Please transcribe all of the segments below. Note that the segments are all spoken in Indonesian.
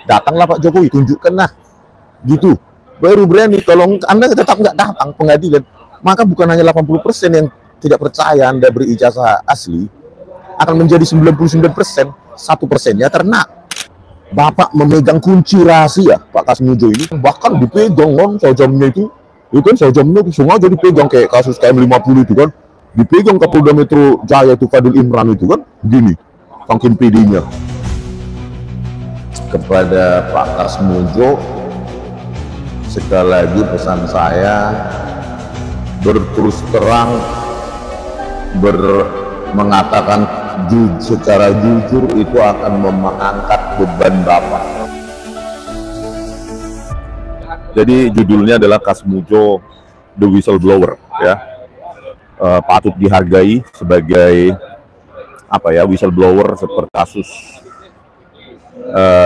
Datanglah Pak Jokowi, tunjukkanlah gitu, baru berani. Kalau Anda tetap nggak datang pengadilan, maka bukan hanya 80% yang tidak percaya Anda berijazah asli, akan menjadi 99%, 1%-nya ternak. Bapak memegang kunci rahasia Pak Kasmujo ini, bahkan dipegang kan sajamnya itu kan sajamnya sengaja dipegang, kayak kasus KM50 itu kan, dipegang Kapolda Metro Jaya itu Fadil Imran itu kan, begini, saking PD-nya. Kepada Pak Kasmujo, sekali lagi pesan saya, berterus terang, mengatakan secara jujur itu akan mengangkat beban Bapak. Jadi judulnya adalah Kasmujo The Whistleblower, ya. Patut dihargai sebagai apa ya, whistleblower seperti kasus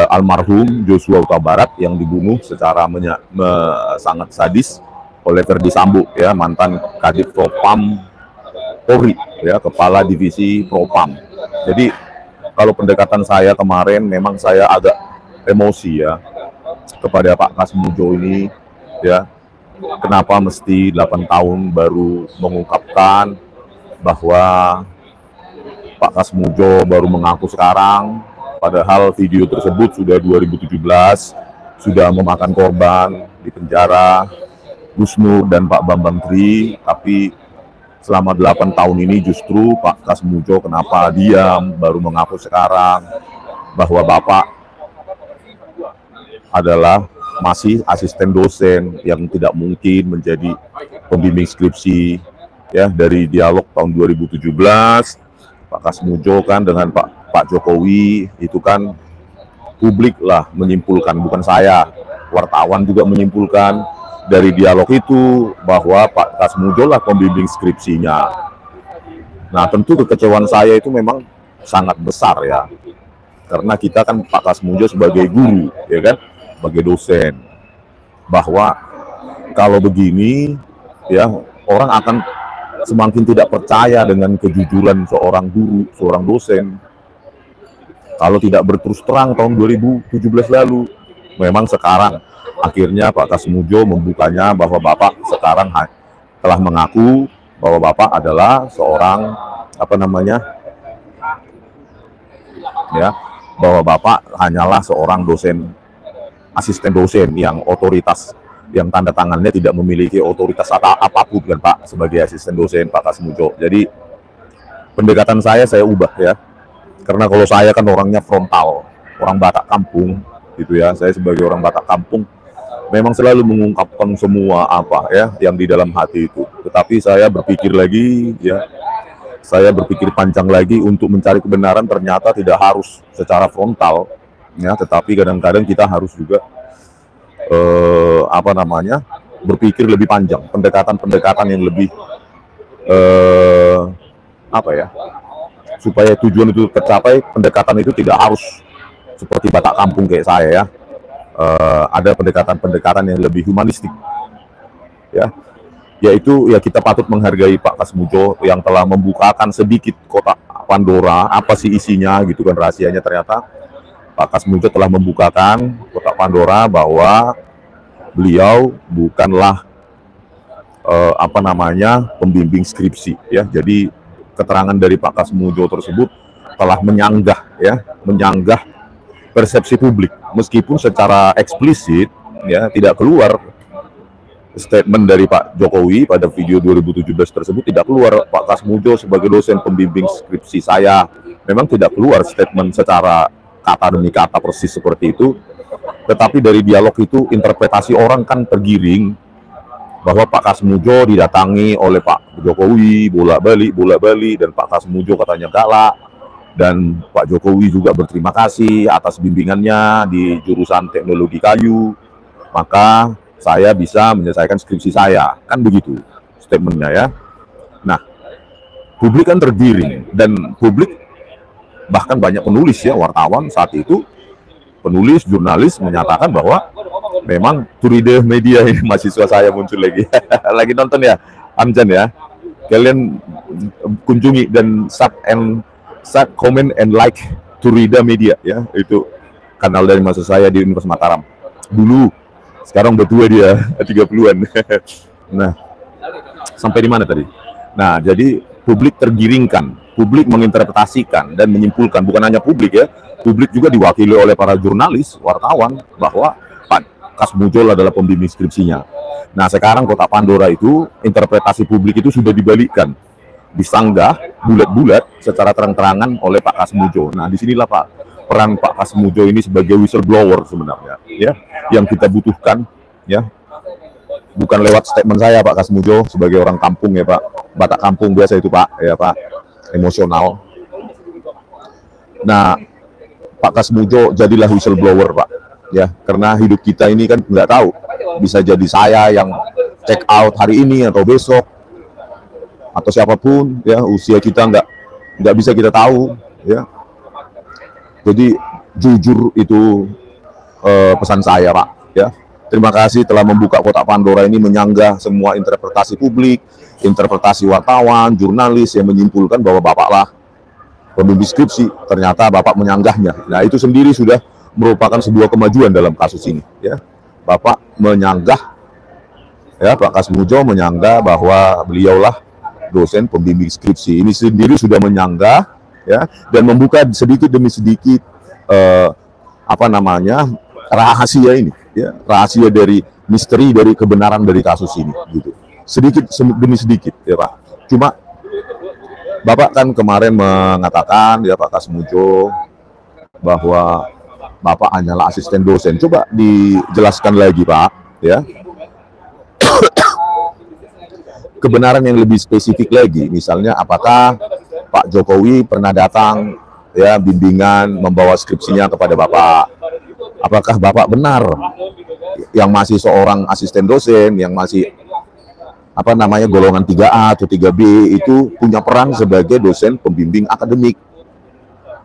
almarhum Joshua Huta Barat yang dibunuh secara sangat sadis oleh Ferdy Sambo, ya, mantan Kadif Propam Polri, ya, kepala divisi Propam. Jadi kalau pendekatan saya kemarin memang saya agak emosi, ya, kepada Pak Kasmujo ini, ya. Kenapa mesti 8 tahun baru mengungkapkan bahwa Pak Kasmujo baru mengaku sekarang, padahal video tersebut sudah 2017, sudah memakan korban di penjara, Gus Nur dan Pak Bambang Tri. Tapi selama 8 tahun ini justru Pak Kasmujo kenapa diam, baru mengaku sekarang bahwa Bapak adalah masih asisten dosen yang tidak mungkin menjadi pembimbing skripsi, ya. Dari dialog tahun 2017, Pak Kasmujo kan dengan Pak Jokowi itu kan publik lah menyimpulkan, bukan saya, wartawan juga menyimpulkan dari dialog itu bahwa Pak Kasmujo lah pembimbing skripsinya. Nah, tentu kekecewaan saya itu memang sangat besar, ya, karena kita kan Pak Kasmujo sebagai guru, ya kan, sebagai dosen, bahwa kalau begini, ya, orang akan semakin tidak percaya dengan kejujuran seorang guru, seorang dosen. Kalau tidak berterus terang tahun 2017 lalu, memang sekarang akhirnya Pak Kasmujo membukanya bahwa Bapak sekarang telah mengaku bahwa Bapak adalah seorang apa namanya, ya, bahwa Bapak hanyalah seorang dosen, asisten dosen yang otoritas, yang tanda tangannya tidak memiliki otoritas apapun kan Pak, sebagai asisten dosen Pak Kasmujo. Jadi pendekatan saya ubah, ya, karena kalau saya kan orangnya frontal, orang Batak kampung gitu, ya. Saya sebagai orang Batak kampung memang selalu mengungkapkan semua apa, ya, yang di dalam hati itu. Tetapi saya berpikir lagi, ya, saya berpikir panjang lagi untuk mencari kebenaran. Ternyata tidak harus secara frontal, ya, tetapi kadang-kadang kita harus juga apa namanya, berpikir lebih panjang, pendekatan yang lebih apa ya, supaya tujuan itu tercapai. Pendekatan itu tidak harus seperti Batak kampung kayak saya, ya. Ada pendekatan yang lebih humanistik, ya, yaitu, ya, kita patut menghargai Pak Kasmujo yang telah membukakan sedikit kotak Pandora. Apa sih isinya gitu kan, rahasianya. Ternyata Pak Kasmujo telah membukakan kotak Pandora bahwa beliau bukanlah apa namanya, pembimbing skripsi, ya. Jadi keterangan dari Pak Kasmujo tersebut telah menyanggah, ya, menyanggah persepsi publik, meskipun secara eksplisit, ya, tidak keluar statement dari Pak Jokowi pada video 2017 tersebut, tidak keluar Pak Kasmujo sebagai dosen pembimbing skripsi saya. Memang tidak keluar statement secara kata demi kata persis seperti itu, tetapi dari dialog itu interpretasi orang kan tergiring bahwa Pak Kasmujo didatangi oleh Pak Jokowi bolak-balik, dan Pak Kasmujo katanya galak, dan Pak Jokowi juga berterima kasih atas bimbingannya di jurusan teknologi kayu, maka saya bisa menyelesaikan skripsi saya, kan begitu statementnya, ya. Nah, publik kan tergiring, dan publik bahkan banyak penulis, ya, wartawan saat itu, penulis, jurnalis menyatakan bahwa memang Turide Media ini, mahasiswa saya muncul lagi lagi nonton, ya, Amjan, ya, kalian kunjungi dan comment and like Turide Media, ya, itu kanal dari masa saya di Universitas Mataram dulu. Sekarang udah tua dia, 30-an. Nah, sampai di mana tadi? Nah, jadi publik tergiringkan, publik menginterpretasikan dan menyimpulkan, bukan hanya publik ya, publik juga diwakili oleh para jurnalis, wartawan, bahwa Pak Kasmujol adalah pembimbing skripsinya. Nah, sekarang Kotak Pandora itu, interpretasi publik itu sudah dibalikkan, disanggah bulat-bulat secara terang-terangan oleh Pak Kasmujol. Nah, disinilah Pak, peran Pak Kasmujol ini sebagai whistleblower sebenarnya, ya, yang kita butuhkan, ya. Bukan lewat statement saya Pak Kasmujol sebagai orang kampung ya Pak, Batak kampung biasa itu Pak, ya Pak, emosional. Nah, Pak Kasmujol jadilah whistleblower Pak, ya, karena hidup kita ini kan nggak tahu, bisa jadi saya yang check out hari ini atau besok, atau siapapun, ya, usia kita nggak bisa kita tahu, ya. Jadi jujur itu pesan saya Pak, ya. Terima kasih telah membuka Kotak Pandora ini, menyanggah semua interpretasi publik, interpretasi wartawan, jurnalis yang menyimpulkan bahwa Bapaklah pembimbing skripsi. Ternyata Bapak menyanggahnya. Nah, itu sendiri sudah merupakan sebuah kemajuan dalam kasus ini. Ya, Bapak menyanggah, ya, Pak Kasmujol menyanggah bahwa beliaulah dosen pembimbing skripsi. Ini sendiri sudah menyanggah, ya, dan membuka sedikit demi sedikit rahasia ini. Ya, rahasia dari misteri dari kebenaran dari kasus ini, gitu. Sedikit demi sedikit, ya Pak. Cuma Bapak kan kemarin mengatakan, ya Pak Kasmujol, bahwa Bapak hanyalah asisten dosen. Coba dijelaskan lagi Pak, ya. Kebenaran yang lebih spesifik lagi, misalnya apakah Pak Jokowi pernah datang, ya, bimbingan membawa skripsinya kepada Bapak? Apakah Bapak benar yang masih seorang asisten dosen, yang masih golongan 3A atau 3B itu punya peran sebagai dosen pembimbing akademik?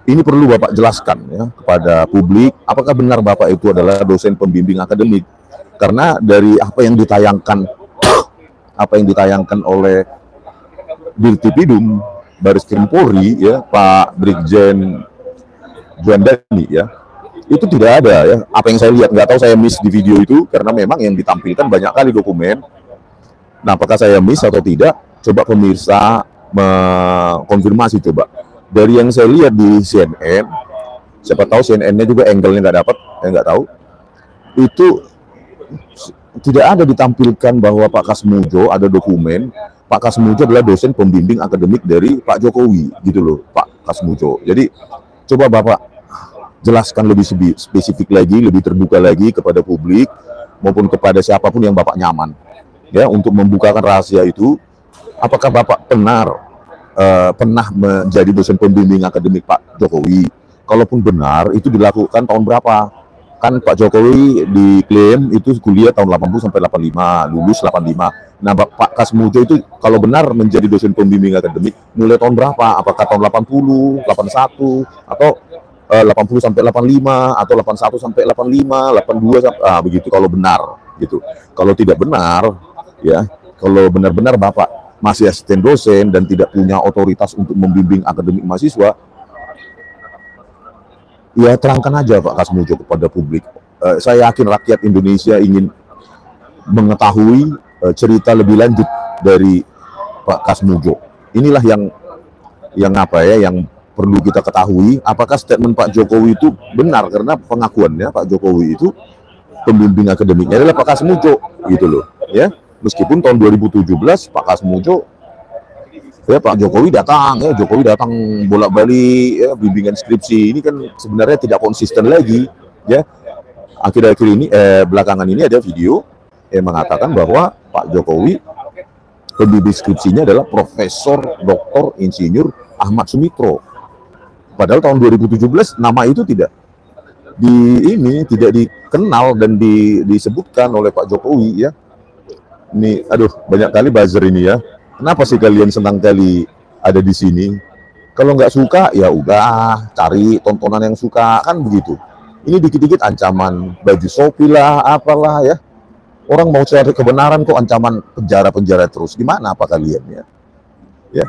Ini perlu Bapak jelaskan, ya, kepada publik, apakah benar Bapak itu adalah dosen pembimbing akademik? Karena dari apa yang ditayangkan oleh Dirtipidum Bareskrim Polri, ya, Pak Brigjen Juandani, ya, itu tidak ada, ya, apa yang saya lihat, nggak tahu saya miss di video itu karena memang yang ditampilkan banyak kali dokumen. Nah, apakah saya miss atau tidak? Coba pemirsa mengkonfirmasi coba. Dari yang saya lihat di CNN, siapa tahu CNN-nya juga angle-nya nggak dapat, saya nggak tahu. Itu tidak ada ditampilkan bahwa Pak Kasmujol ada dokumen. Pak Kasmujol adalah dosen pembimbing akademik dari Pak Jokowi, gitu loh, Pak Kasmujol. Jadi coba Bapak jelaskan lebih spesifik lagi, lebih terbuka lagi kepada publik maupun kepada siapapun yang Bapak nyaman, ya, untuk membukakan rahasia itu. Apakah Bapak pernah menjadi dosen pembimbing akademik Pak Jokowi? Kalaupun benar, itu dilakukan tahun berapa? Kan Pak Jokowi diklaim itu kuliah tahun 80 sampai 85, lulus 85. Nah, Pak Kasmujol itu kalau benar menjadi dosen pembimbing akademik, mulai tahun berapa? Apakah tahun 80, 81, atau 80 sampai 85, atau 81 sampai 85, 82 sampai, begitu kalau benar, gitu. Kalau tidak benar, ya, kalau benar-benar Bapak masih asisten dosen dan tidak punya otoritas untuk membimbing akademik mahasiswa, ya terangkan aja Pak Kasmujol kepada publik. Saya yakin rakyat Indonesia ingin mengetahui cerita lebih lanjut dari Pak Kasmujol. Inilah yang perlu kita ketahui, apakah statement Pak Jokowi itu benar, karena pengakuannya Pak Jokowi itu pembimbing akademiknya adalah Pak Kasmujol, gitu loh, ya. Meskipun tahun 2017 Pak Kasmujol, ya, Pak Jokowi datang, ya, Jokowi datang bolak-balik, ya, bimbingan skripsi. Ini kan sebenarnya tidak konsisten lagi, ya. Akhir-akhir ini, belakangan ini ada video yang mengatakan bahwa Pak Jokowi pembimbing skripsinya adalah Profesor Dr. Insinyur Ahmad Sumitro. Padahal tahun 2017 nama itu tidak dikenal dan disebutkan oleh Pak Jokowi, ya. Ini, aduh, banyak kali buzzer ini, ya. Kenapa sih kalian senang kali ada di sini? Kalau nggak suka, ya udah cari tontonan yang suka, kan begitu. Ini dikit-dikit ancaman baju Shopee lah, apalah, ya. Orang mau cari kebenaran kok ancaman penjara-penjara terus. Gimana apa kalian, ya? Ya.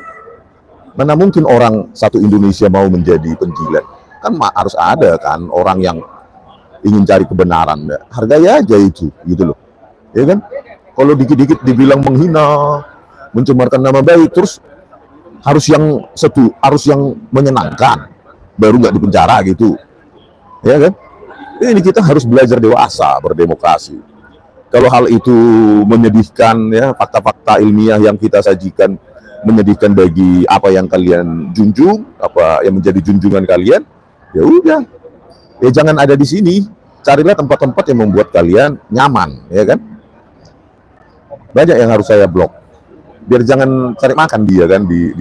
Mana mungkin orang satu Indonesia mau menjadi penjilat? Kan harus ada kan orang yang ingin cari kebenaran, hargai aja itu, gitu loh, ya kan? Kalau dikit-dikit dibilang menghina, mencemarkan nama baik, terus harus yang menyenangkan, baru nggak dipenjara gitu, ya kan? Ini kita harus belajar dewasa berdemokrasi. Kalau hal itu menyedihkan, ya, fakta-fakta ilmiah yang kita sajikan menyedihkan bagi apa yang kalian junjung, apa yang menjadi junjungan kalian, ya udah, ya jangan ada di sini. Carilah tempat-tempat yang membuat kalian nyaman, ya kan? Banyak yang harus saya blok, biar jangan cari makan dia kan di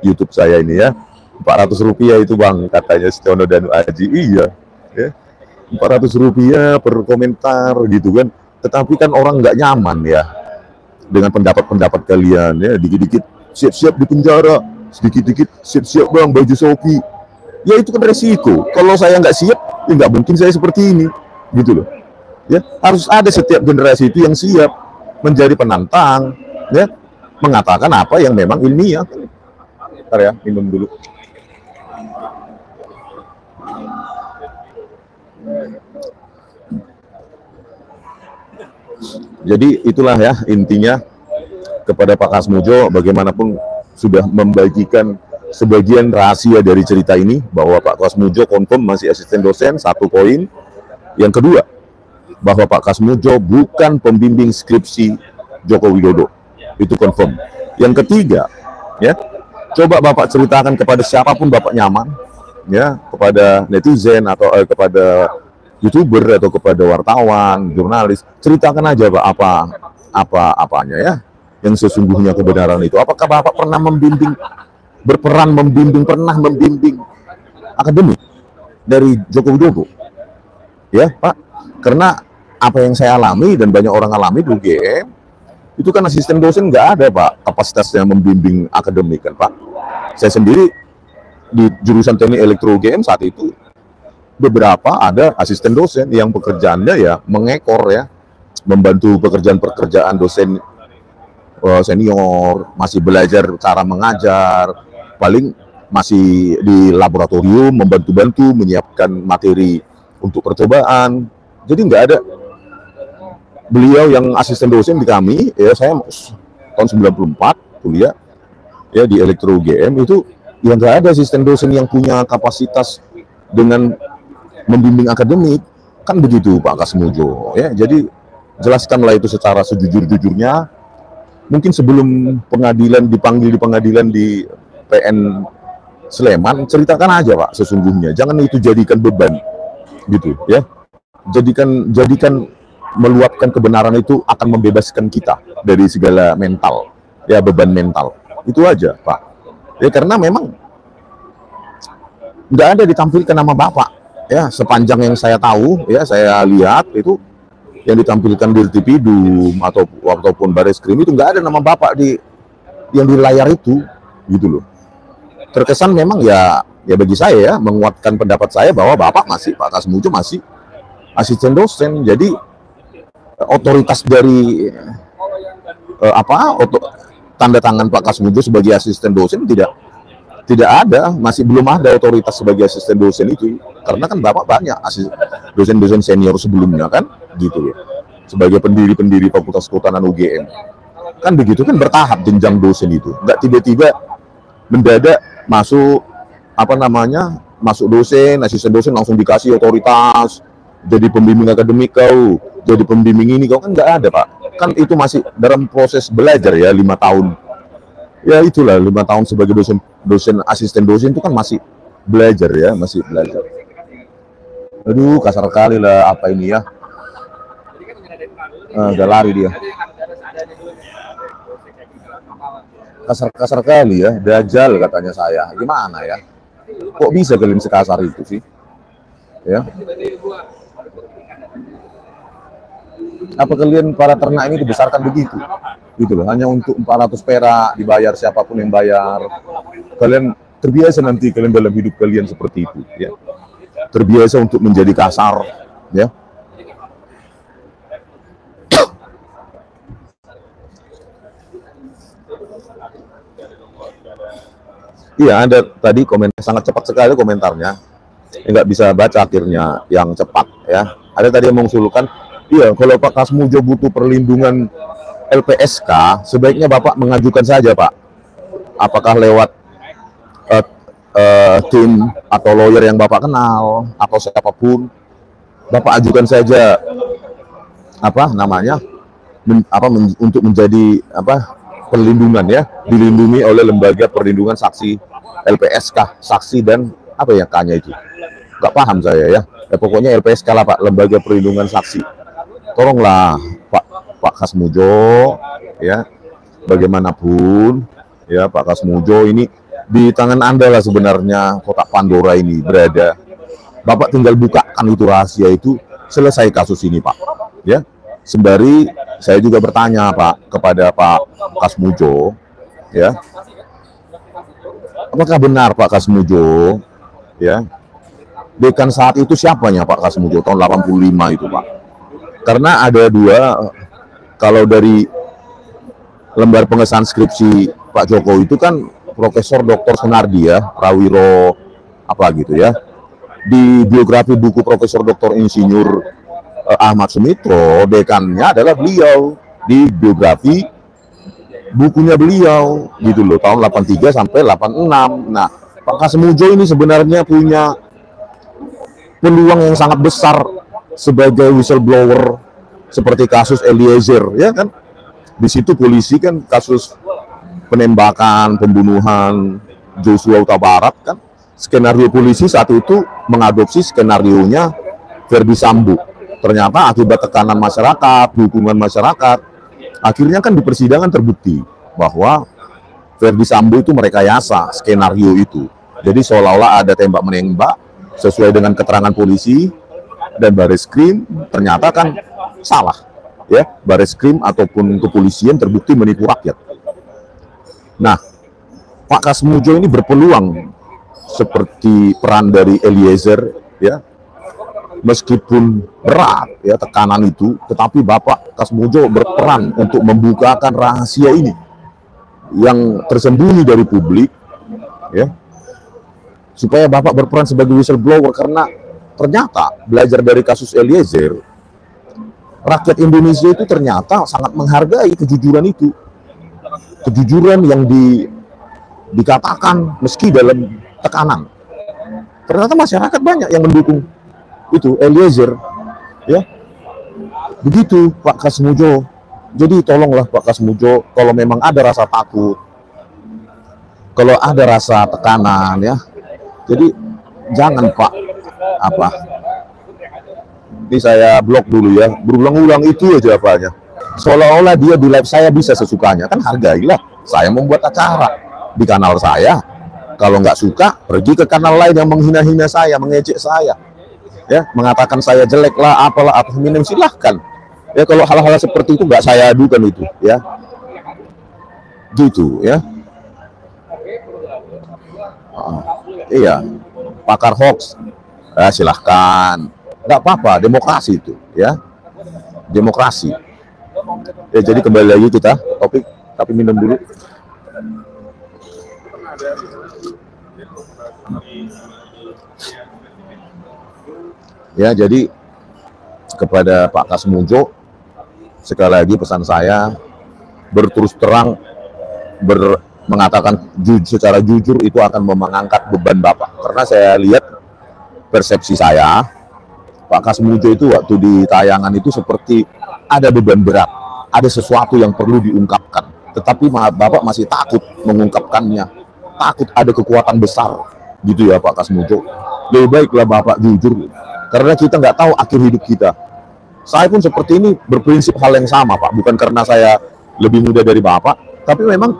YouTube saya ini, ya. 400 rupiah itu bang, katanya Setiono Danu Aji. Iya, ya. 400 rupiah per komentar gitu kan. Tetapi kan orang nggak nyaman ya dengan pendapat-pendapat kalian, ya. Dikit-dikit siap-siap di penjara, sedikit-dikit siap-siap bang baju Shopee. Ya itu kan resiko. Kalau saya nggak siap, ya nggak mungkin saya seperti ini, gitu loh. Ya harus ada setiap generasi itu yang siap menjadi penantang, ya, mengatakan apa yang memang ilmiah. Bentar ya, minum dulu. Jadi itulah ya intinya, kepada Pak Kasmujo, bagaimanapun sudah membagikan sebagian rahasia dari cerita ini, bahwa Pak Kasmujo confirm masih asisten dosen, 1 poin. Yang kedua, bahwa Pak Kasmujo bukan pembimbing skripsi Joko Widodo, itu confirm. Yang ketiga, ya, coba Bapak ceritakan kepada siapapun Bapak nyaman, ya, kepada netizen atau kepada YouTuber atau kepada wartawan, jurnalis, ceritakan aja Pak apanya ya yang sesungguhnya kebenaran itu. Apakah Bapak pernah pernah membimbing akademik dari Joko Widodo? Ya Pak, karena apa yang saya alami dan banyak orang alami di UGM, itu kan asisten dosen nggak ada Pak kapasitasnya membimbing akademik kan Pak. Saya sendiri di jurusan teknik elektro UGM saat itu, beberapa ada asisten dosen yang pekerjaannya ya mengekor, ya, membantu pekerjaan dosen senior, masih belajar cara mengajar, paling masih di laboratorium membantu-bantu menyiapkan materi untuk percobaan. Jadi nggak ada beliau yang asisten dosen di kami, ya, saya tahun 94 kuliah ya di elektro UGM, itu yang nggak ada asisten dosen yang punya kapasitas dengan membimbing akademik, kan begitu Pak Kasmujo, ya. Jadi jelaskanlah itu secara sejujur-jujurnya. Mungkin sebelum dipanggil di pengadilan di PN Sleman, ceritakan aja Pak sesungguhnya, jangan itu jadikan beban gitu, ya. Jadikan meluapkan kebenaran itu akan membebaskan kita dari segala mental, ya, beban mental. Itu aja Pak, ya, karena memang nggak ada ditampilkan nama Bapak. Ya, sepanjang yang saya tahu, ya, saya lihat itu yang ditampilkan di Dirtipidum ataupun Bareskrim itu nggak ada nama Bapak yang di layar itu, gitu loh. Terkesan memang ya bagi saya, ya, menguatkan pendapat saya bahwa Pak Kasmujo masih asisten dosen. Jadi otoritas dari tanda tangan Pak Kasmujo sebagai asisten dosen tidak ada, masih belum ada otoritas sebagai asisten dosen itu, karena kan Bapak banyak dosen-dosen senior sebelumnya kan, gitu loh, sebagai pendiri Fakultas Kehutanan UGM kan, begitu kan, bertahap jenjang dosen itu, nggak tiba-tiba mendadak masuk masuk dosen, asisten dosen langsung dikasih otoritas, jadi pembimbing akademik kau, jadi pembimbing ini kau, kan nggak ada Pak, kan itu masih dalam proses belajar, ya, 5 tahun. Ya itulah, 5 tahun sebagai dosen asisten dosen itu kan masih belajar, ya, masih belajar. Aduh, kasar kali lah apa ini, ya. Udah lari dia. Kasar kali, ya, dajal katanya saya. Gimana ya? Kok bisa kalian sekasar itu sih? Ya. Apa kalian para ternak ini dibesarkan begitu? Gitu loh, hanya untuk 400 perak dibayar siapapun yang bayar. Kalian terbiasa nanti kalian dalam hidup kalian seperti itu, ya. Terbiasa untuk menjadi kasar, ya. Iya, ada tadi komentar sangat cepat sekali komentarnya, nggak bisa baca akhirnya yang cepat. ya. Ada tadi yang mengusulkan, iya kalau Pak Kasmujo butuh perlindungan LPSK, sebaiknya Bapak mengajukan saja Pak. Apakah lewat tim atau lawyer yang Bapak kenal atau siapapun, Bapak ajukan saja untuk menjadi perlindungan ya, dilindungi oleh lembaga perlindungan saksi LPSK, saksi dan K-nya itu. Nggak paham saya ya. Pokoknya LPSK lah Pak, lembaga perlindungan saksi. Tolonglah Pak Kasmujo ya, bagaimanapun ya Pak Kasmujo, ini di tangan Anda lah sebenarnya kotak Pandora ini berada. Bapak tinggal bukakan itu rahasia itu, selesai kasus ini Pak. Ya, sembari saya juga bertanya Pak kepada Pak Kasmujo, ya, apakah benar Pak Kasmujo, ya, dekan saat itu siapanya Pak Kasmujo tahun 85 itu Pak? Karena ada dua, kalau dari lembar pengesahan skripsi Pak Jokowi itu kan Profesor Dr. Sunardi ya, Prawiro gitu ya. Di biografi buku Profesor Dr. Insinyur Ahmad Sumitro, dekannya adalah beliau. Di biografi bukunya beliau gitu loh, tahun 83 sampai 86. Nah, Pak Kasmujo ini sebenarnya punya peluang yang sangat besar sebagai whistleblower seperti kasus Eliezer ya kan. Di situ polisi kan kasus penembakan, pembunuhan Joshua Huta Barat kan, skenario polisi saat itu mengadopsi skenarionya Verdi Sambo. Ternyata akibat tekanan masyarakat, dukungan masyarakat, akhirnya kan di persidangan terbukti bahwa Verdi Sambo itu merekayasa skenario itu. Jadi seolah-olah ada tembak-menembak sesuai dengan keterangan polisi, dan Bareskrim ternyata kan salah. Ya, Bareskrim ataupun kepolisian terbukti menipu rakyat. Nah, Pak Kasmujo ini berpeluang seperti peran dari Eliezer ya, meskipun berat ya tekanan itu, tetapi Bapak Kasmujo berperan untuk membukakan rahasia ini yang tersembunyi dari publik ya, supaya Bapak berperan sebagai whistleblower. Karena ternyata belajar dari kasus Eliezer, rakyat Indonesia itu ternyata sangat menghargai kejujuran itu, kejujuran yang dikatakan meski dalam tekanan. Ternyata masyarakat banyak yang mendukung itu Eliezer ya. Begitu Pak Kasmujo. Jadi tolonglah Pak Kasmujo, kalau memang ada rasa takut, kalau ada rasa tekanan ya, jadi jangan Pak ini saya blok dulu ya, berulang-ulang itu aja apanya, seolah-olah dia di live saya bisa sesukanya. Kan hargailah, saya membuat acara di kanal saya. Kalau nggak suka, pergi ke kanal lain yang menghina-hina saya, mengejek saya ya, mengatakan saya jelek lah, apalah, apa minim, silahkan ya. Kalau hal-hal seperti itu nggak saya adukan itu ya, gitu ya. Iya, pakar hoax ya, silahkan, nggak apa-apa, demokrasi itu ya, demokrasi ya. Jadi kembali lagi kita topik, tapi minum dulu. Ya, jadi kepada Pak Kasmujo sekali lagi pesan saya, berterus terang, mengatakan secara jujur itu akan mengangkat beban Bapak. Karena saya lihat persepsi saya, Pak Kasmujo itu waktu di tayangan itu seperti ada beban berat, ada sesuatu yang perlu diungkapkan, tetapi Bapak masih takut mengungkapkannya, takut ada kekuatan besar gitu ya Pak Kasmujo. Lebih baiklah Bapak jujur, karena kita nggak tahu akhir hidup kita. Saya pun seperti ini berprinsip hal yang sama Pak, bukan karena saya lebih muda dari Bapak, tapi memang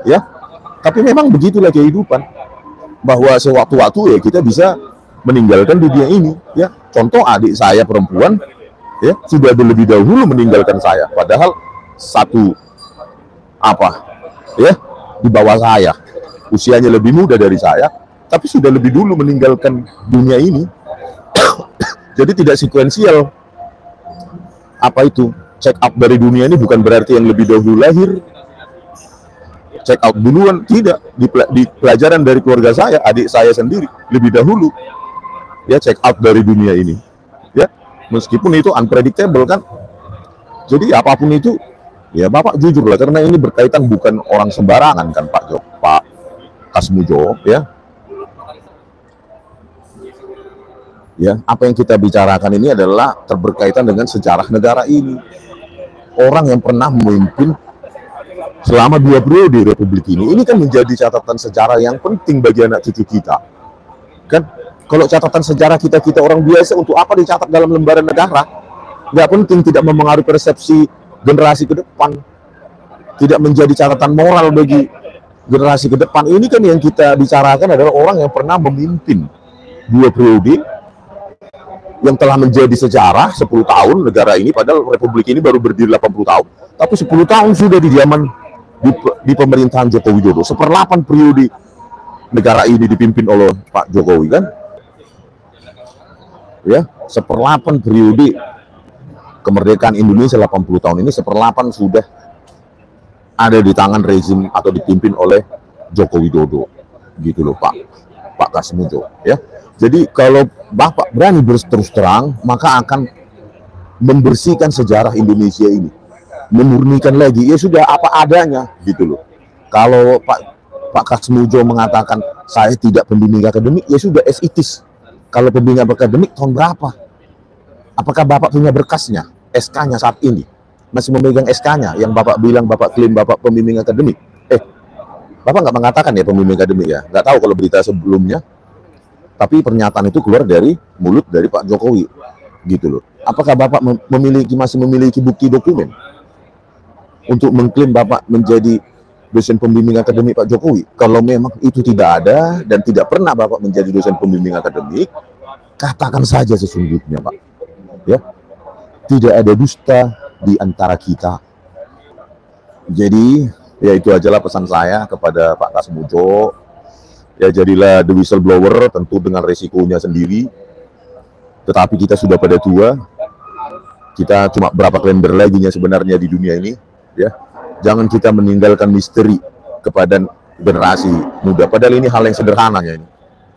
ya, tapi memang begitulah kehidupan, bahwa sewaktu-waktu ya kita bisa meninggalkan dunia ini ya. Contoh adik saya perempuan ya, sudah lebih dahulu meninggalkan saya, padahal di bawah saya, usianya lebih muda dari saya, tapi sudah lebih dulu meninggalkan dunia ini. Jadi tidak sekuensial check out dari dunia ini, bukan berarti yang lebih dahulu lahir check out duluan, tidak. Di pelajaran dari keluarga saya, adik saya sendiri lebih dahulu dia check out dari dunia ini, ya. Meskipun itu unpredictable kan. Jadi apapun itu, ya Bapak jujur lah, karena ini berkaitan bukan orang sembarangan kan Pak Kasmujo, ya. Ya, apa yang kita bicarakan ini adalah berkaitan dengan sejarah negara ini. Orang yang pernah memimpin selama 2 periode Republik ini kan menjadi catatan sejarah yang penting bagi anak cucu kita. Kan, kalau catatan sejarah kita orang biasa, untuk apa dicatat dalam lembaran negara? Nggak penting, tidak mempengaruhi persepsi generasi ke depan, tidak menjadi catatan moral bagi generasi ke depan. Ini kan yang kita bicarakan adalah orang yang pernah memimpin 2 periode, yang telah menjadi sejarah 10 tahun negara ini, padahal Republik ini baru berdiri 80 tahun, tapi 10 tahun sudah di zaman di pemerintahan Joko Widodo. 1/8 periode negara ini dipimpin oleh Pak Jokowi kan, ya. 1/8 periode kemerdekaan Indonesia 80 tahun ini, 1/8 sudah ada di tangan rezim atau dipimpin oleh Joko Widodo, gitu loh Pak Kasmujo, ya. Jadi kalau Bapak berani berterus terang, maka akan membersihkan sejarah Indonesia ini, memurnikan lagi, ya sudah apa adanya, gitu loh. Kalau Pak Kasmujo mengatakan saya tidak pembimbing akademik, ya sudah as it is. Kalau pembimbing akademik tahun berapa? Apakah Bapak punya berkasnya, SK-nya saat ini? Masih memegang SK-nya yang Bapak bilang Bapak klaim Bapak pembimbing akademik? Bapak nggak mengatakan ya pembimbing akademik ya? Nggak tahu kalau berita sebelumnya. Tapi pernyataan itu keluar dari mulut dari Pak Jokowi, gitu loh. Apakah Bapak masih memiliki bukti dokumen untuk mengklaim Bapak menjadi dosen pembimbing akademik Pak Jokowi? Kalau memang itu tidak ada dan tidak pernah Bapak menjadi dosen pembimbing akademik, katakan saja sesungguhnya, Pak. Ya, tidak ada dusta di antara kita. Jadi, ya itu ajalah pesan saya kepada Pak Kasmujo. Ya, jadilah the whistleblower, tentu dengan resikonya sendiri. Tetapi kita sudah pada tua. Kita cuma berapa kalender lagi sebenarnya di dunia ini, ya. Jangan kita meninggalkan misteri kepada generasi muda. Padahal ini hal yang sederhananya ini,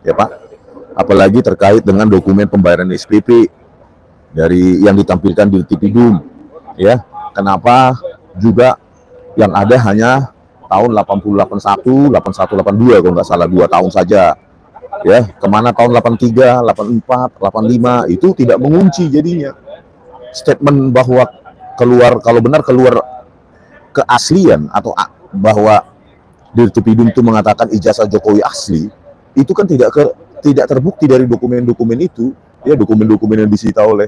ya Pak. Apalagi terkait dengan dokumen pembayaran SPP dari yang ditampilkan di Dirtipidum, ya. Kenapa juga yang ada hanya tahun 80, 81, 81, 82 kalau nggak salah, 2 tahun saja, ya. Kemana tahun 83, 84, 85 itu tidak mengunci jadinya. Statement bahwa kalau benar keluar keaslian atau bahwa Dirtipidum itu mengatakan ijazah Jokowi asli, itu kan tidak terbukti dari dokumen-dokumen itu, ya. Dokumen-dokumen yang disita oleh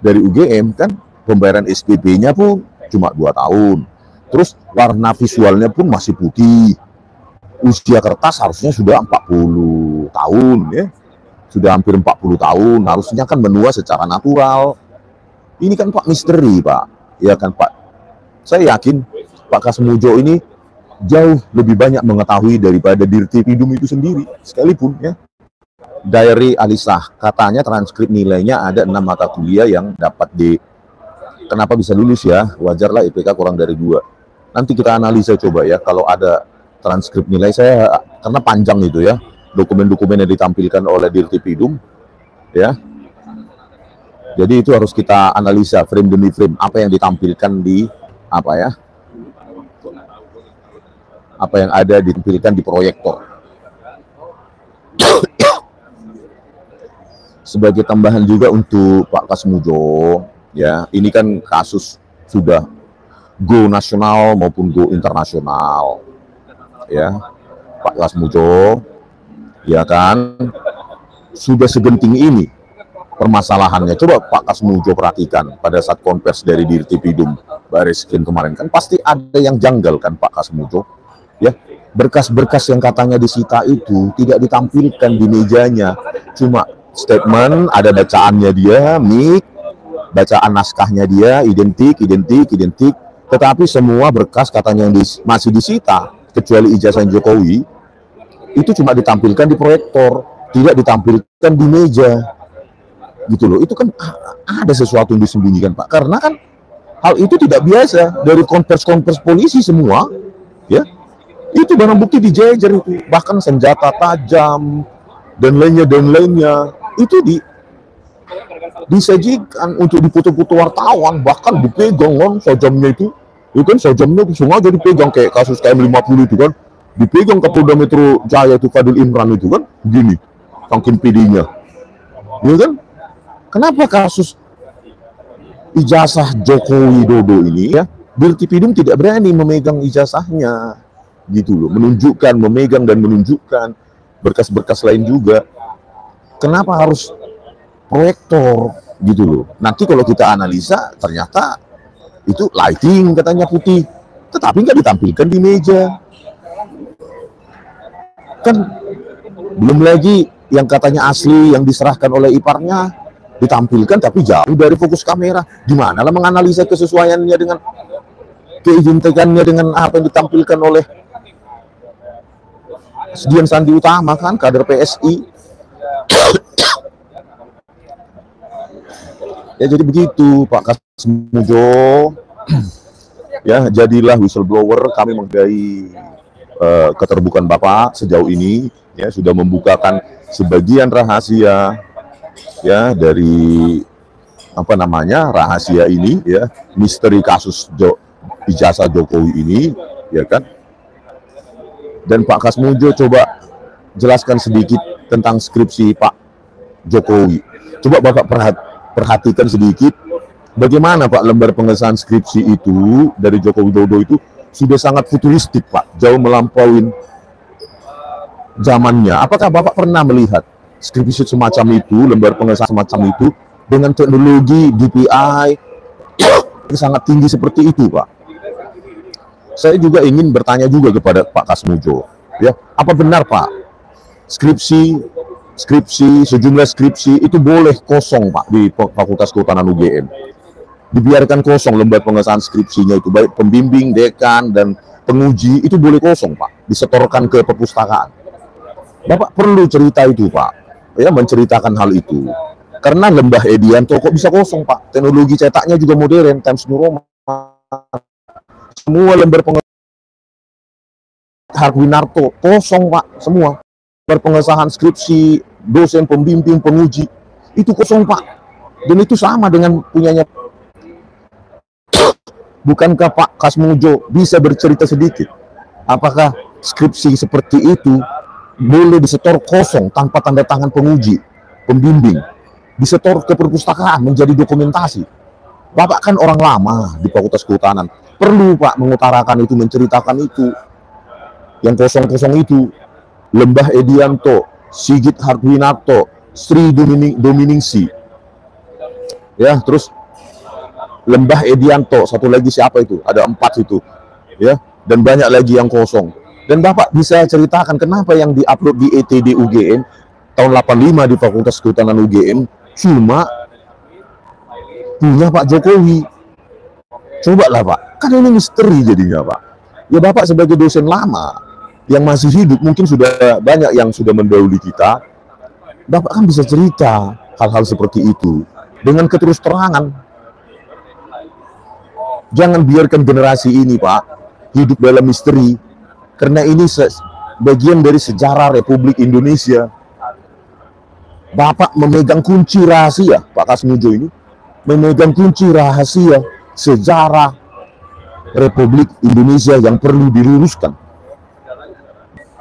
dari UGM kan, pembayaran SPP-nya pun cuma 2 tahun. Terus warna visualnya pun masih putih. Usia kertas harusnya sudah 40 tahun, ya. Sudah hampir 40 tahun, harusnya kan menua secara natural. Ini kan Pak misteri, Pak. Ya kan, Pak. Saya yakin Pak Kasmujo ini jauh lebih banyak mengetahui daripada Dirtipidum itu sendiri, sekalipun, ya. Diary Alisah, katanya transkrip nilainya ada 6 mata kuliah yang dapat D. Kenapa bisa lulus ya? Wajarlah IPK kurang dari 2. Nanti kita analisa coba ya, kalau ada transkrip nilai saya, karena panjang itu ya, dokumen-dokumen yang ditampilkan oleh Dirtipidum, ya. Jadi itu harus kita analisa frame demi frame, apa yang ditampilkan di apa yang ada ditampilkan di proyektor. Sebagai tambahan juga untuk Pak Kasmujo, ya, ini kan kasus sudah go nasional maupun go internasional, ya. Pak Kasmujo, ya kan, sudah segenting ini permasalahannya. Coba Pak Kasmujo perhatikan pada saat konvers dari Dirtipidum Bariskin kemarin, kan pasti ada yang janggal kan Pak Kasmujo, ya. Berkas-berkas yang katanya disita itu tidak ditampilkan di mejanya, cuma statement, ada bacaannya dia, mic, bacaan naskahnya dia, identik, tetapi semua berkas katanya yang masih disita, kecuali ijazah Jokowi, itu cuma ditampilkan di proyektor, tidak ditampilkan di meja, gitu loh. Itu kan ada sesuatu yang disembunyikan, Pak, karena kan hal itu tidak biasa dari konvers polisi semua, ya. Itu barang bukti dijejer itu, bahkan senjata tajam dan lainnya, itu disajikan untuk dipoto-foto wartawan, bahkan dipegang kan sajamnya itu kan sajamnya sengaja dipegang kayak kasus KM50 itu kan, dipegang Kapolda Metro Jaya itu Fadil Imran itu kan, begini, saking PD-nya, ya kan? Kenapa kasus ijazah Joko Widodo ini ya, Dirtipidum tidak berani memegang ijazahnya, gitu loh, menunjukkan, memegang dan menunjukkan berkas-berkas lain juga. Kenapa harus proyektor gitu loh? Nanti kalau kita analisa ternyata itu lighting katanya putih, tetapi nggak ditampilkan di meja. Kan belum lagi yang katanya asli yang diserahkan oleh iparnya ditampilkan tapi jauh dari fokus kamera. Gimana lah menganalisa kesesuaiannya dengan keidentikannya dengan apa yang ditampilkan oleh Dian Sandi Utama kan, kader PSI. Ya jadi begitu Pak Kasmujo. Ya jadilah whistleblower, kami menghargai keterbukaan Bapak sejauh ini, ya sudah membukakan sebagian rahasia ya dari apa namanya rahasia ini ya, misteri kasus ijazah Jokowi ini ya kan. Dan Pak Kasmujo coba jelaskan sedikit tentang skripsi Pak Jokowi. Coba Bapak perhatikan sedikit bagaimana Pak lembar pengesahan skripsi itu dari Joko Widodo itu sudah sangat futuristik Pak, jauh melampaui zamannya. Apakah Bapak pernah melihat skripsi semacam itu, lembar pengesahan semacam itu dengan teknologi DPI yang sangat tinggi seperti itu Pak? Saya juga ingin bertanya juga kepada Pak Kasmujo, ya, apa benar Pak sejumlah skripsi itu boleh kosong Pak di Fakultas Kehutanan UGM, dibiarkan kosong lembar pengesahan skripsinya itu, baik pembimbing, dekan dan penguji itu boleh kosong Pak, disetorkan ke perpustakaan. Bapak perlu cerita itu Pak, ya, menceritakan hal itu, karena Lembah Edianto kok bisa kosong Pak, teknologi cetaknya juga modern, Times New Roman, semua lembar pengesahan Harwinarto kosong Pak, semua lembar pengesahan skripsi dosen, pembimbing, penguji itu kosong Pak. Dan itu sama dengan punyanya. Bukankah Pak Kasmujo bisa bercerita sedikit apakah skripsi seperti itu boleh disetor kosong tanpa tanda tangan penguji, pembimbing, disetor ke perpustakaan menjadi dokumentasi? Bapak kan orang lama di Fakultas Kehutanan, perlu Pak mengutarakan itu, menceritakan itu. Yang kosong-kosong itu Lembah Edianto, Sigit Harwinarto, Sri Dominingsi, ya, terus Lembah Edianto, satu lagi siapa itu? Ada 4 itu, ya, dan banyak lagi yang kosong. Dan Bapak bisa ceritakan kenapa yang diupload di ETD UGM tahun 85 di Fakultas Kehutanan UGM cuma punya Pak Jokowi. Coba lah Pak, kan ini misteri jadinya Pak. Ya Bapak sebagai dosen lama yang masih hidup, mungkin sudah banyak yang sudah mendahului kita, Bapak kan bisa cerita hal-hal seperti itu dengan keterus terangan. Jangan biarkan generasi ini Pak hidup dalam misteri, karena ini bagian dari sejarah Republik Indonesia. Bapak memegang kunci rahasia, Pak Kasmujo ini memegang kunci rahasia sejarah Republik Indonesia yang perlu diluruskan.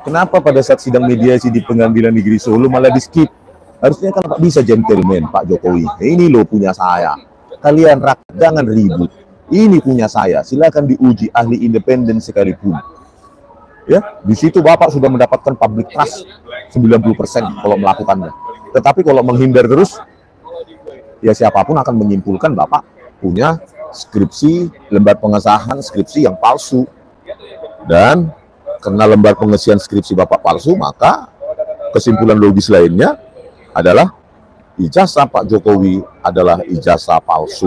Kenapa pada saat sidang mediasi di Pengadilan Negeri Solo malah di skip? Harusnya kan Pak bisa gentleman Pak Jokowi. Ini loh punya saya. Kalian rakyat jangan ribut. Ini punya saya. Silakan diuji ahli independen sekalipun. Ya, di situ Bapak sudah mendapatkan public trust 90% kalau melakukannya. Tetapi kalau menghindar terus, ya siapapun akan menyimpulkan Bapak punya skripsi, lembar pengesahan skripsi yang palsu. Dan karena lembar pengisian skripsi Bapak palsu, maka kesimpulan logis lainnya adalah ijazah Pak Jokowi adalah ijazah palsu.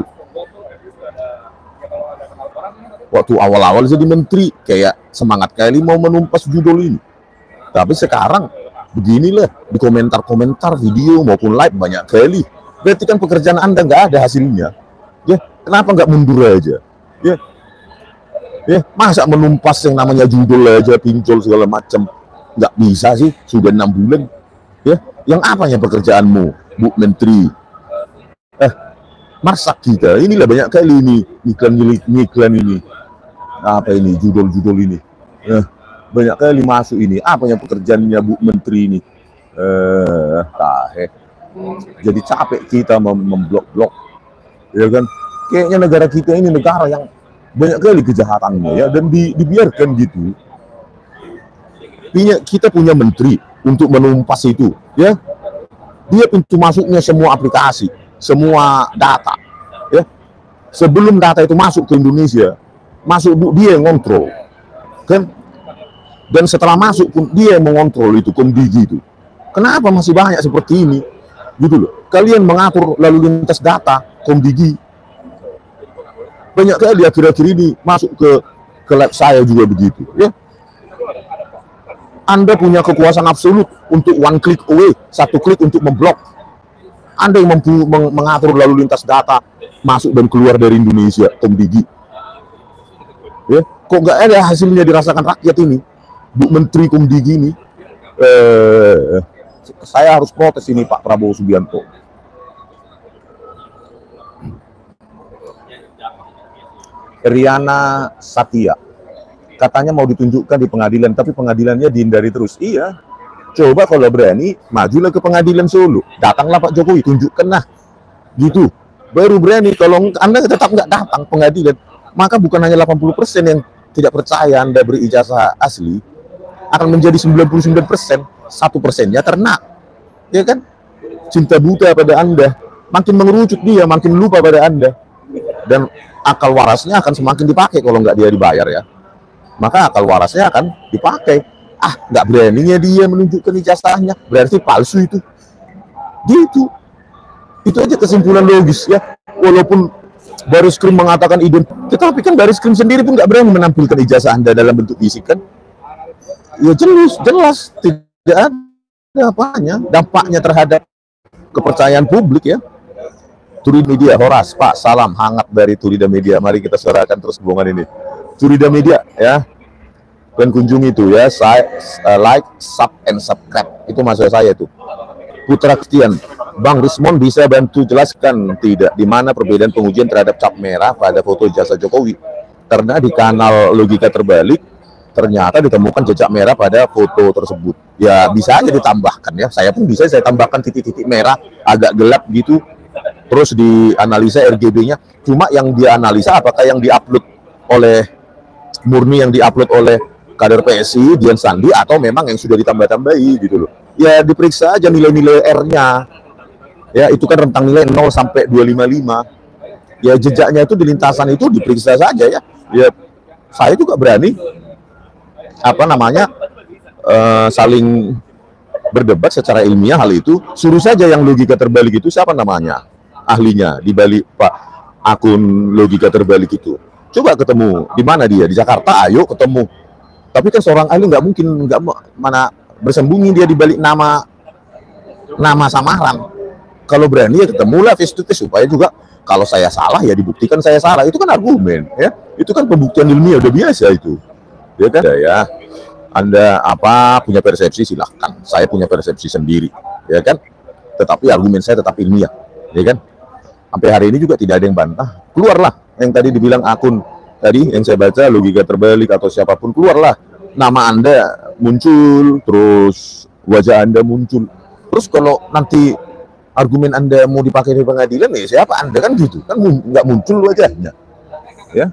Waktu awal-awal jadi menteri, kayak semangat kali mau menumpas judul ini. Tapi sekarang beginilah, di komentar-komentar video maupun live banyak kali. Berarti kan pekerjaan Anda nggak ada hasilnya. Ya, kenapa nggak mundur aja? Ya, masa menumpas yang namanya judul aja, pinjol segala macam, nggak bisa sih, sudah 6 bulan. Ya, yang apanya pekerjaanmu? Bu Menteri. Masa kita inilah banyak kali ini iklan ini, apa ini judul-judul ini, banyak kali masuk ini. Apa yang pekerjaannya Bu Menteri ini? Jadi capek kita memblok-blok, ya kan? Kayaknya negara kita ini negara yang banyak kali kejahatannya, ya, dan dibiarkan gitu. Kita punya menteri untuk menumpas itu, ya. Dia pintu masuknya semua aplikasi, semua data, ya. Sebelum data itu masuk ke Indonesia, dia yang ngontrol, kan? Dan setelah masuk pun dia yang mengontrol itu, Komdigi itu. Kenapa masih banyak seperti ini? Gitu loh. Kalian mengatur lalu lintas data, Komdigi. Banyak kali akhir-akhir ini masuk ke lab saya juga begitu, ya. Anda punya kekuasaan absolut untuk one click away, satu klik untuk memblok. Anda yang mampu mengatur lalu lintas data masuk dan keluar dari Indonesia, Komdigi. Ya, kok nggak ada hasilnya dirasakan rakyat ini, Bu Menteri Komdigi ini? Saya harus protes ini, Pak Prabowo Subianto. Riana Satya katanya mau ditunjukkan di pengadilan, tapi pengadilannya dihindari terus. Iya, coba kalau berani majulah ke pengadilan Solo, datanglah Pak Jokowi, tunjukkanlah gitu, baru berani. Kalau Anda tetap nggak datang pengadilan, maka bukan hanya 80% yang tidak percaya Anda berijazah asli, akan menjadi 99%, 1%-nya ternak, ya kan? Cinta buta pada Anda, makin mengerucut dia, makin lupa pada Anda, dan akal warasnya akan semakin dipakai. Kalau nggak dia dibayar, ya, maka akal warasnya akan dipakai. Nggak beraninya dia menunjukkan ijazahnya, berarti palsu itu. Gitu. Itu aja kesimpulan logis, ya. Walaupun Baris-Krim mengatakan tetapi kan Baris-Krim sendiri pun nggak berani menampilkan ijazah Anda dalam bentuk fisik, kan? Ya jelas tidak ada apanya, dampaknya terhadap kepercayaan publik, ya. Turida Media, Horas, Pak, salam hangat dari Turida Media. Mari kita suarakan terus hubungan ini. Turida Media, ya, dan kunjungi itu, ya, saya like, sub, and subscribe. Itu maksud saya itu. Putra Kristian, Bang Rismon bisa bantu jelaskan tidak di mana perbedaan pengujian terhadap cap merah pada foto jasa Jokowi? Karena di kanal Logika Terbalik ternyata ditemukan jejak merah pada foto tersebut. Ya bisa aja ditambahkan, ya. Saya pun bisa saya tambahkan titik-titik merah agak gelap gitu. Terus dianalisa RGB-nya. Cuma yang dianalisa apakah yang diupload oleh murni, yang diupload oleh kader PSI, Dian Sandi, atau memang yang sudah ditambah-tambahi gitu loh. Ya diperiksa aja nilai-nilai R-nya. Ya itu kan rentang nilai 0 sampai 255. Ya jejaknya itu di lintasan itu diperiksa saja, ya. Ya saya juga berani saling berdebat secara ilmiah hal itu. Suruh saja yang Logika Terbalik itu, siapa namanya ahlinya di balik Pak akun Logika Terbalik itu, coba ketemu di mana dia, di Jakarta, ayo ketemu. Tapi kan seorang ahli nggak mungkin mana bersembunyi dia di balik nama samaran. Kalau berani ya ketemulah face to face, supaya juga kalau saya salah ya dibuktikan saya salah. Itu kan argumen, ya, itu kan pembuktian ilmiah, udah biasa itu, ya kan? Ya, Anda punya persepsi, silahkan. Saya punya persepsi sendiri, ya kan? Tetapi argumen saya tetap ilmiah, ya kan? Sampai hari ini juga tidak ada yang bantah. Keluarlah yang tadi dibilang akun tadi yang saya baca, Logika Terbalik atau siapapun, keluarlah nama Anda muncul, terus wajah Anda muncul. Terus kalau nanti argumen Anda mau dipakai di pengadilan, ya siapa Anda, kan gitu kan, nggak muncul wajahnya, ya.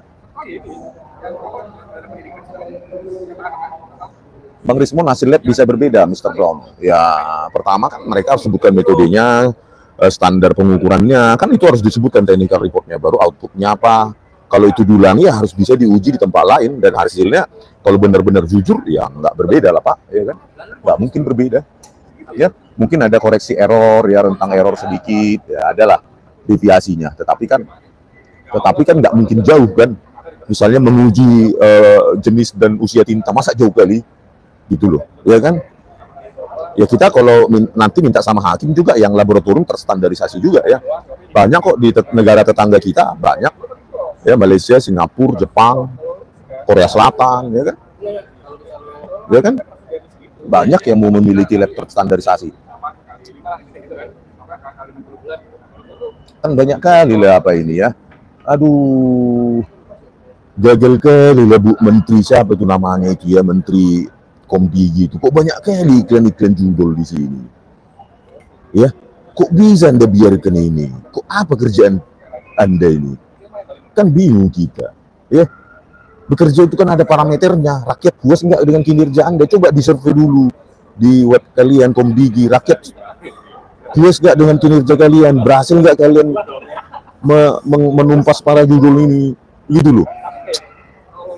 Bang Rismon, hasil lab bisa berbeda, Mr. Brown. Ya, pertama kan mereka harus sebutkan metodenya, standar pengukurannya, kan itu harus disebutkan technical reportnya, baru outputnya apa. Kalau itu diulangi ya harus bisa diuji di tempat lain, dan hasilnya kalau benar-benar jujur ya nggak berbeda lah, Pak, ya kan? Nggak mungkin berbeda, ya. Mungkin ada koreksi error, ya, rentang error sedikit, ya adalah deviasinya, tetapi kan nggak mungkin jauh, kan. Misalnya menguji jenis dan usia tinta, masa jauh kali gitu loh, ya kan? Ya kita kalau nanti minta sama hakim juga yang laboratorium terstandarisasi juga, ya. Banyak kok di negara tetangga kita, banyak, ya, Malaysia, Singapura, Jepang, Korea Selatan, ya kan? Ya kan? Banyak yang mau memiliki lab terstandarisasi. Kan banyak kali lah apa ini ya. Aduh, gagal kali lah Bu Menteri siapa tuh namanya itu ya, Menteri Kombigi itu. Kok banyak kali iklan-iklan judul di sini. Ya, kok bisa Anda biarkan ini? Kok apa kerjaan Anda ini? Kan bingung kita. Ya, bekerja itu kan ada parameternya. Rakyat puas nggak dengan kinerja Anda? Coba disurvei dulu di web kalian Kombigi. Rakyat puas nggak dengan kinerja kalian? Berhasil nggak kalian menumpas para judul ini? Gitu loh.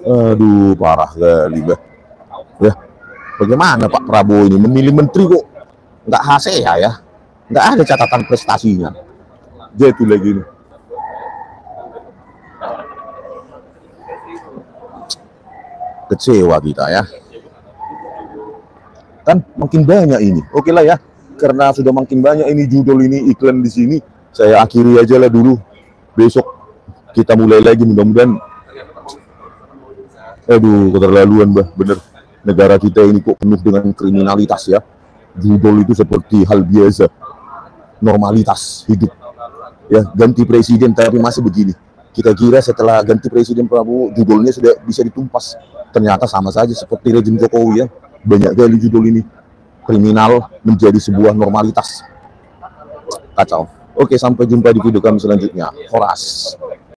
Aduh, parah kali bah. Ya, bagaimana Pak Prabowo ini memilih menteri kok nggak HCA ya? Nggak ada catatan prestasinya. Dia itu lagi nih. Kecewa kita ya. Kan makin banyak ini. Oke lah ya. Karena sudah makin banyak ini judul ini iklan di sini, saya akhiri aja lah dulu. Besok kita mulai lagi mudah-mudahan. Aduh, keterlaluan bah, bener. Negara kita ini kok penuh dengan kriminalitas ya. Judul itu seperti hal biasa. Normalitas hidup. Ya, ganti presiden tapi masih begini. Kita kira setelah ganti presiden Prabowo judulnya sudah bisa ditumpas. Ternyata sama saja seperti rejim Jokowi ya. Banyak kali judul ini. Kriminal menjadi sebuah normalitas. Kacau. Oke, sampai jumpa di video kami selanjutnya. Horas.